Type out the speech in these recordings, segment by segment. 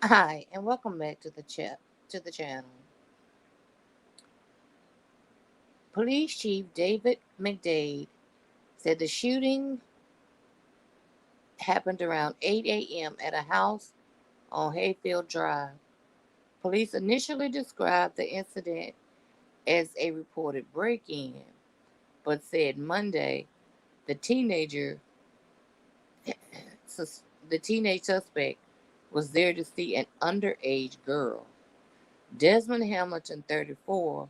Hi, and welcome back to the channel. Police Chief David McDade said the shooting happened around 8 a.m. at a house on Hayfield Drive. Police initially described the incident as a reported break-in, but said Monday the teenager, the teenage suspect, was there to see an underage girl. Desmond Hamilton, 34,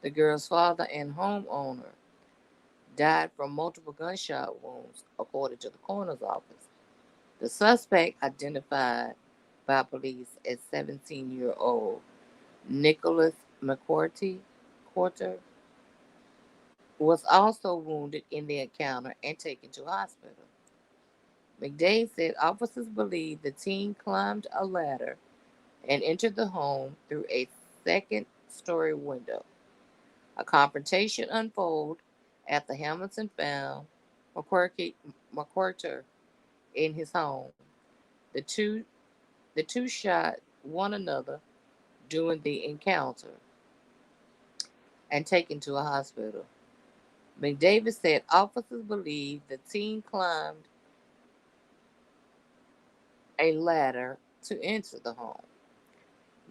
the girl's father and homeowner, died from multiple gunshot wounds, according to the coroner's office. The suspect, identified by police as 17-year-old Nicholas Quarter, was also wounded in the encounter and taken to hospital. McDade said officers believe the teen climbed a ladder and entered the home through a second-story window. A confrontation unfolded after Hamilton found McQuarter in his home. The two the two shot one another during the encounter and taken to a hospital. McDavid said officers believe the teen climbed a ladder to enter the home.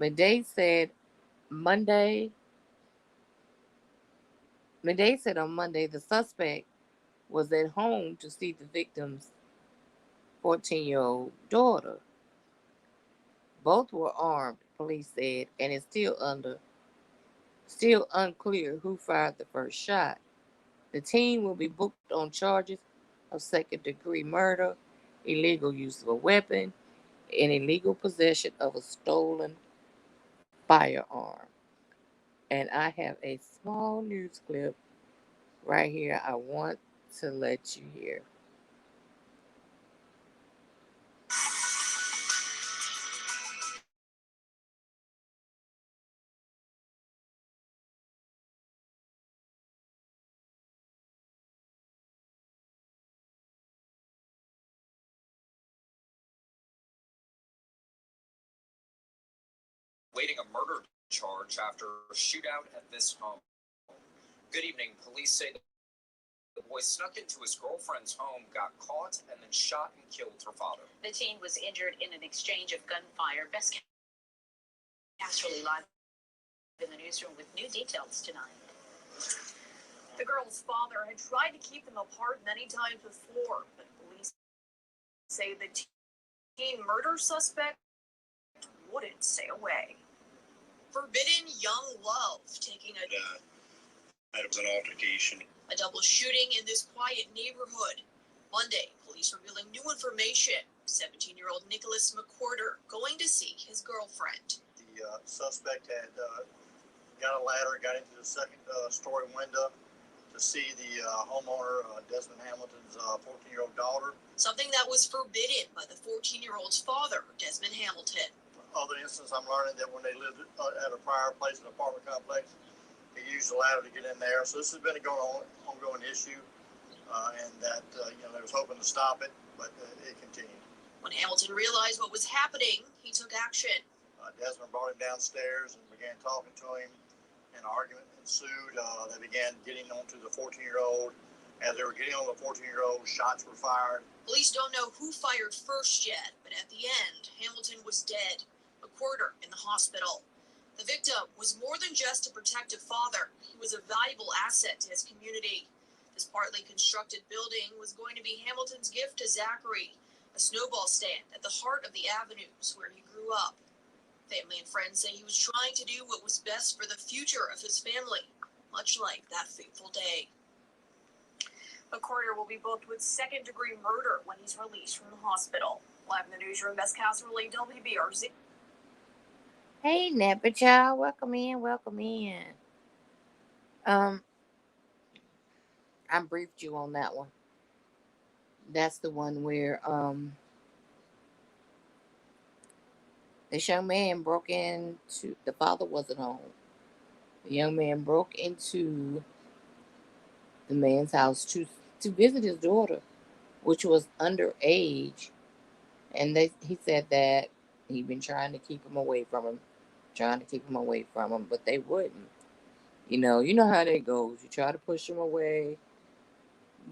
McDade said Monday McDade said on Monday the suspect was at home to see the victim's 14-year-old daughter. Both were armed, police said, and it's still unclear who fired the first shot. The teen will be booked on charges of second-degree murder, illegal use of a weapon, and illegal possession of a stolen firearm. And I have a small news clip right here I want to let you hear. Waiting a murder charge after a shootout at this home. Good evening. Police say the boy snuck into his girlfriend's home, got caught, and then shot and killed her father. The teen was injured in an exchange of gunfire. Bess Casterly live in the newsroom with new details tonight. The girl's father had tried to keep them apart many times before, but police say the teen murder suspect wouldn't stay away. Forbidden young love taking That was an altercation. a double shooting in this quiet neighborhood. Monday, police revealing new information. 17-year-old Nicholas McQuarter going to see his girlfriend. The suspect had got a ladder, got into the second-story window to see the homeowner, Desmond Hamilton's 14-year-old daughter. Something that was forbidden by the 14-year-old's father, Desmond Hamilton. Other instance, I'm learning that when they lived at a prior place, an apartment complex, he used the ladder to get in there. So this has been an ongoing issue, and that they was hoping to stop it, but it continued. When Hamilton realized what was happening, he took action. Desmond brought him downstairs and began talking to him. An argument ensued. They began getting onto the 14-year-old. As they were getting on the 14-year-old, shots were fired. Police don't know who fired first yet, but at the end, Hamilton was dead, McQuarter in the hospital. The victim was more than just a protective father. He was a valuable asset to his community. This partly constructed building was going to be Hamilton's gift to Zachary, a snowball stand at the heart of the avenues where he grew up. Family and friends say he was trying to do what was best for the future of his family, much like that fateful day. McQuarter will be booked with second-degree murder when he's released from the hospital. Live in the newsroom, Bess Casterly, WBRZ. Hey, Napa child, welcome in, welcome in. Um, I briefed you on that one. That's the one where this young man broke into, the father wasn't home. The young man broke into the man's house to visit his daughter, which was underage, and he said that He been trying to keep him away from him, trying to keep him away from him, but they wouldn't. You know how that goes. You try to push them away,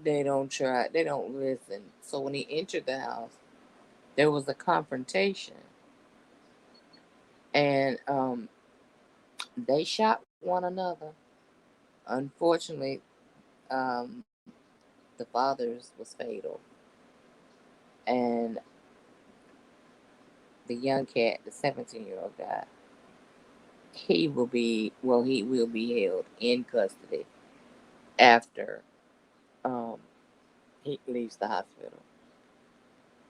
they don't try, they don't listen. So when he entered the house, there was a confrontation, and they shot one another. Unfortunately, um, the father's was fatal, and the young cat, the 17-year-old guy, he will be held in custody after um, he leaves the hospital.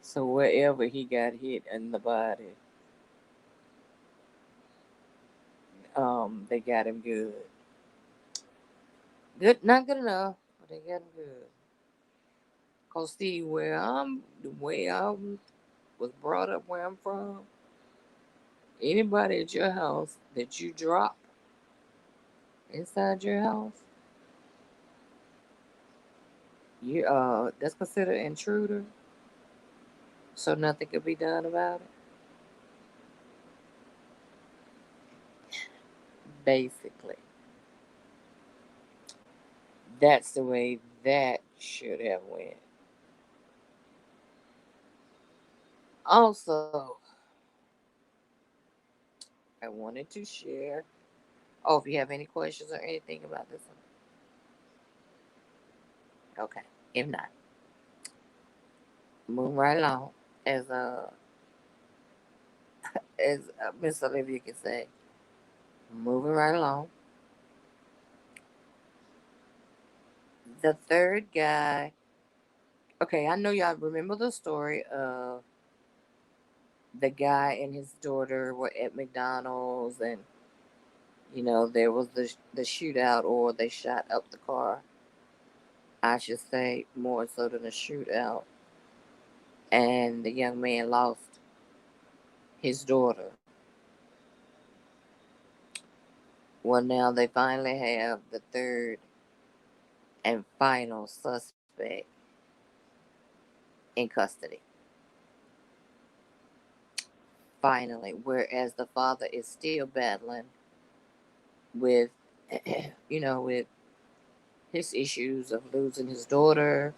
So wherever he got hit in the body, they got him good. Good, not good enough, but they got him good. Cause see, the way I was brought up, where I'm from, anybody at your house that you drop inside your house, you that's considered intruder. So nothing could be done about it. Basically, that's the way that should have went. Also, I wanted to share. Oh, if you have any questions or anything about this one, okay. If not, move right along. As Miss Olivia can say, moving right along. The third guy. Okay, I know y'all remember the story of the guy and his daughter were at McDonald's, and there was the shootout, or they shot up the car. I should say more so than a shootout, and the young man lost his daughter. Well, now they finally have the third and final suspect in custody. Finally, whereas the father is still battling with, with his issues of losing his daughter,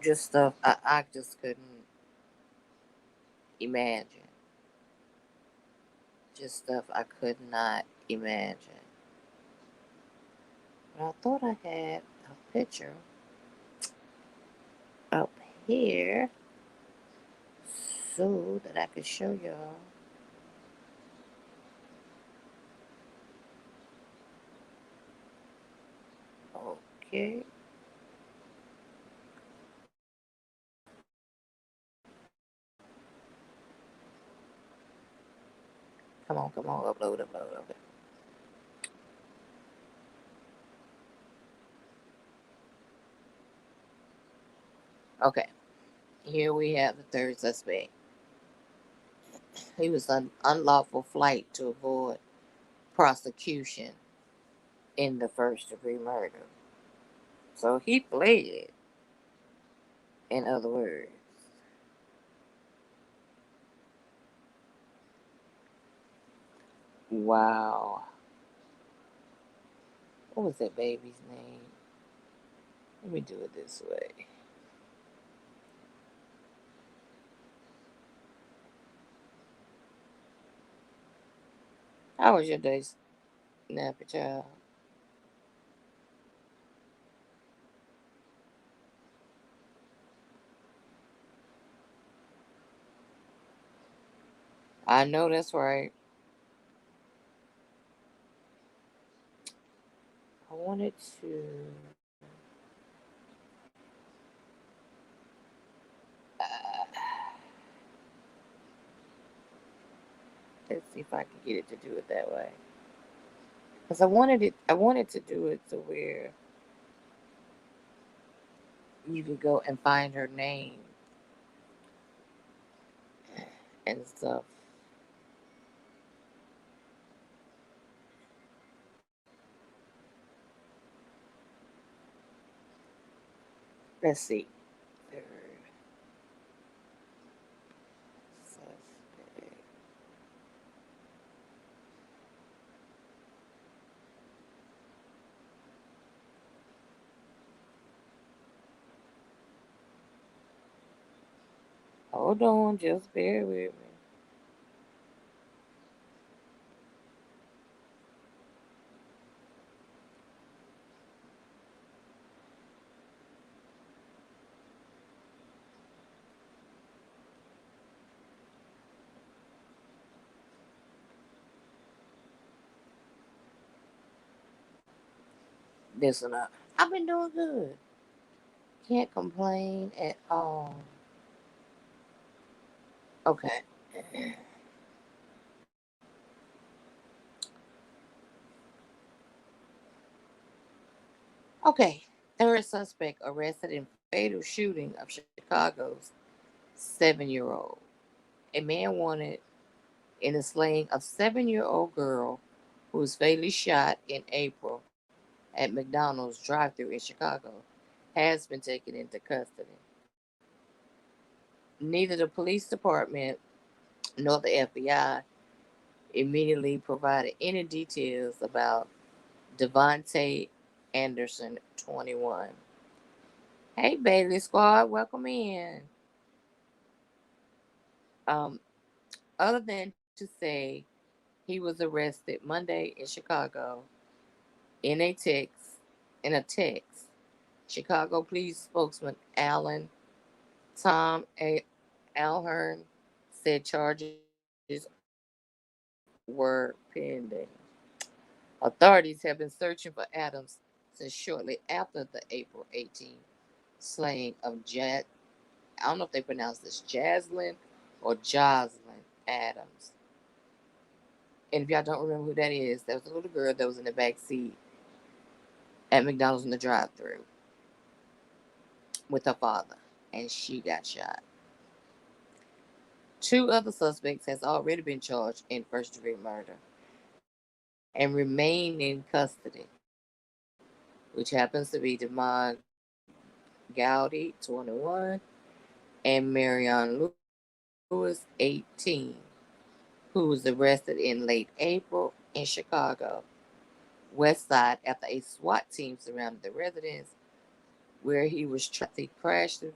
just stuff I just couldn't imagine. Just stuff I could not imagine. But I thought I had a picture up here so that I could show y'all. Okay. Come on, upload, upload, okay. Okay, here we have the third suspect. He was on unlawful flight to avoid prosecution in the first degree murder. So he fled, in other words. Wow. What was that baby's name? Let me do it this way. How was your day, Snappy Child? I know that's right. I wanted to. Uh, let's see if I can get it to do it that way. Because I wanted to do it to where you could go and find her name and stuff. Let's see. Third Hold on, just bear with me. Listen up. I've been doing good. Can't complain at all. Okay. Okay. Third suspect arrested in fatal shooting of Chicago's 7-year-old. A man wanted in the slaying of 7-year-old girl who was fatally shot in April at McDonald's drive-thru in Chicago has been taken into custody. Neither the police department nor the FBI immediately provided any details about Devontae Anderson, 21. Hey, Bailey Squad, welcome in. Um, Other than to say he was arrested Monday in Chicago in a text, in a text, Chicago police spokesman Alan Tom A. Alhern said charges were pending. Authorities have been searching for Adams since shortly after the April 18th slaying of I don't know if they pronounce this Jaslyn or Joslyn Adams. And if y'all don't remember who that is, there was a little girl that was in the back seat at McDonald's in the drive-thru with her father, and she got shot. Two other suspects has already been charged in first-degree murder and remain in custody, which happens to be Demond Gowdy, 21, and Marion Lewis, 18, who was arrested in late April in Chicago West Side after a SWAT team surrounded the residence where he was trying to crash the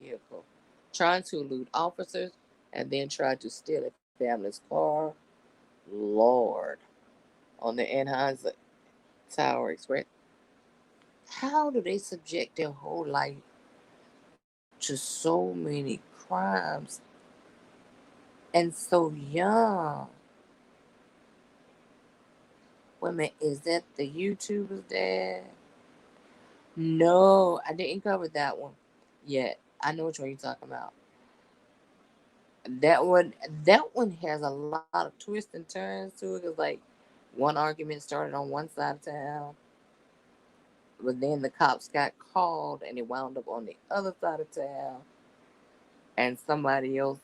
vehicle, trying to elude officers, and then tried to steal a family's car. Lord. On the Enhance Tower Express. How do they subject their whole life to so many crimes and so young? Wait a minute, is that the YouTuber's dad? No, I didn't cover that one yet. I know which one you're talking about. That one, that one has a lot of twists and turns to it. Cause like one argument started on one side of town, but then the cops got called and it wound up on the other side of town, and somebody else.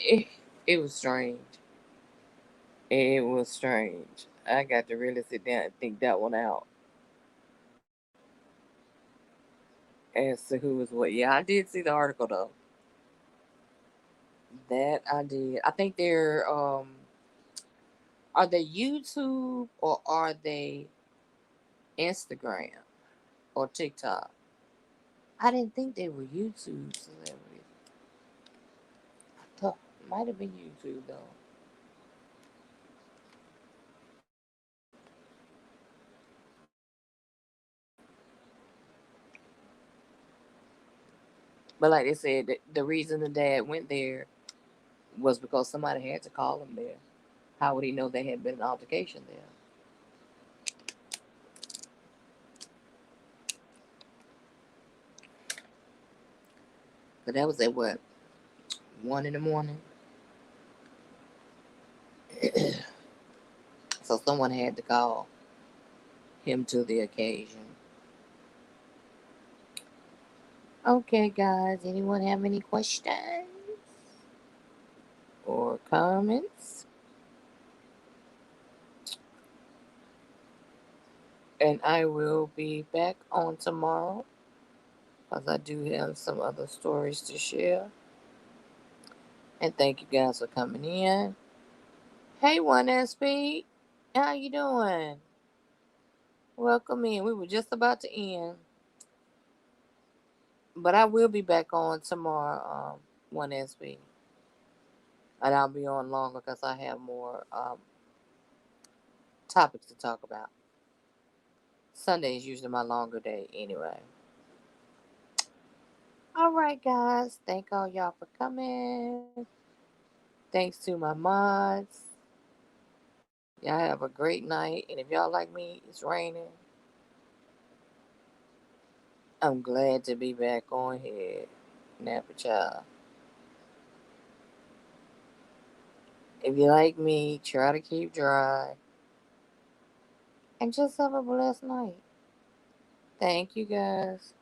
It, it was strange. It was strange. I got to really sit down and think that one out as to who was what. Yeah, I did see the article though. That I did. I think they're are they YouTube or are they Instagram or TikTok? I didn't think they were YouTube celebrities. I thought it might have been YouTube though. But like they said, the reason the dad went there was because somebody had to call him there. How would he know there had been an altercation there? But that was at what, 1 in the morning? So someone had to call him to the occasion. Okay, guys, anyone have any questions or comments? And I will be back on tomorrow because I do have some other stories to share. And thank you guys for coming in. Hey, 1SP, how you doing? Welcome in. We were just about to end, but I will be back on tomorrow. one SB. And I'll be on longer because I have more topics to talk about. Sunday is usually my longer day anyway. All right, guys. Thank all y'all for coming. Thanks to my mods. Y'all have a great night. And if y'all like me, it's raining. I'm glad to be back on here. Napa child. If you like me, try to keep dry. And just have a blessed night. Thank you guys.